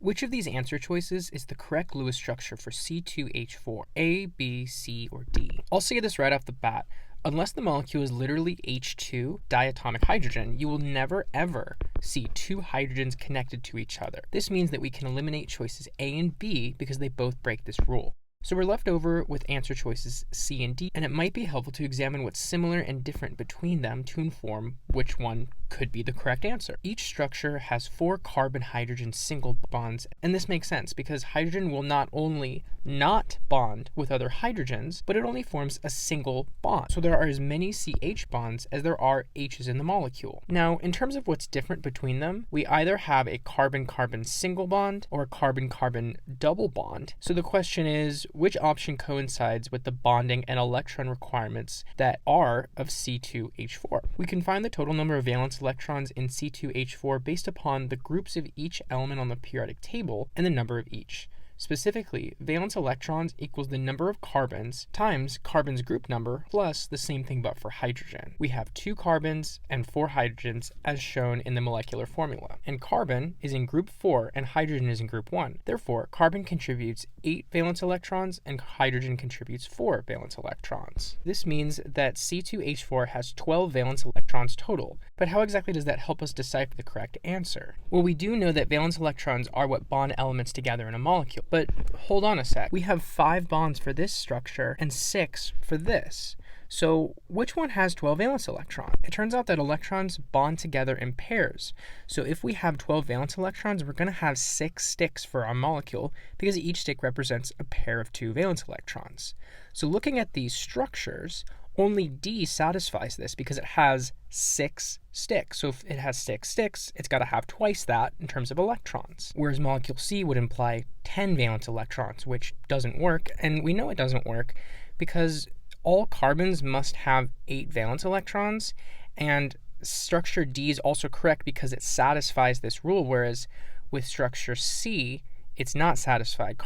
Which of these answer choices is the correct Lewis structure for C2H4? A, B, C, or D? I'll say this right off the bat. Unless the molecule is literally H2, diatomic hydrogen, you will never ever see two hydrogens connected to each other. This means that we can eliminate choices A and B because they both break this rule. So we're left over with answer choices C and D, and it might be helpful to examine what's similar and different between them to inform which one could be the correct answer. Each structure has 4 carbon-hydrogen single bonds, and this makes sense because hydrogen will not only not bond with other hydrogens, but it only forms a single bond. So there are as many CH bonds as there are H's in the molecule. Now, in terms of what's different between them, we either have a carbon-carbon single bond or a carbon-carbon double bond. So the question is, which option coincides with the bonding and electron requirements that are of C2H4? We can find the total number of valence electrons in C2H4 based upon the groups of each element on the periodic table and the number of each. Specifically, valence electrons equals the number of carbons times carbon's group number plus the same thing but for hydrogen. We have 2 carbons and 4 hydrogens as shown in the molecular formula. And carbon is in group 4 and hydrogen is in group 1. Therefore, carbon contributes 8 valence electrons and hydrogen contributes 4 valence electrons. This means that C2H4 has 12 valence electrons total. But how exactly does that help us decipher the correct answer? Well, we do know that valence electrons are what bond elements together in a molecule. But hold on a sec. We have 5 bonds for this structure and 6 for this. So which one has 12 valence electrons? It turns out that electrons bond together in pairs. So if we have 12 valence electrons, we're going to have 6 sticks for our molecule because each stick represents a pair of 2 valence electrons. So looking at these structures, only D satisfies this because it has 6 sticks. So if it has 6 sticks, it's got to have twice that in terms of electrons. Whereas molecule C would imply 10 valence electrons, which doesn't work. And we know it doesn't work because all carbons must have 8 valence electrons. And structure D is also correct because it satisfies this rule, whereas with structure C, it's not satisfied.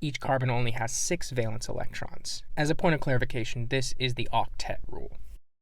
Each carbon only has 6 valence electrons. As a point of clarification, this is the octet rule.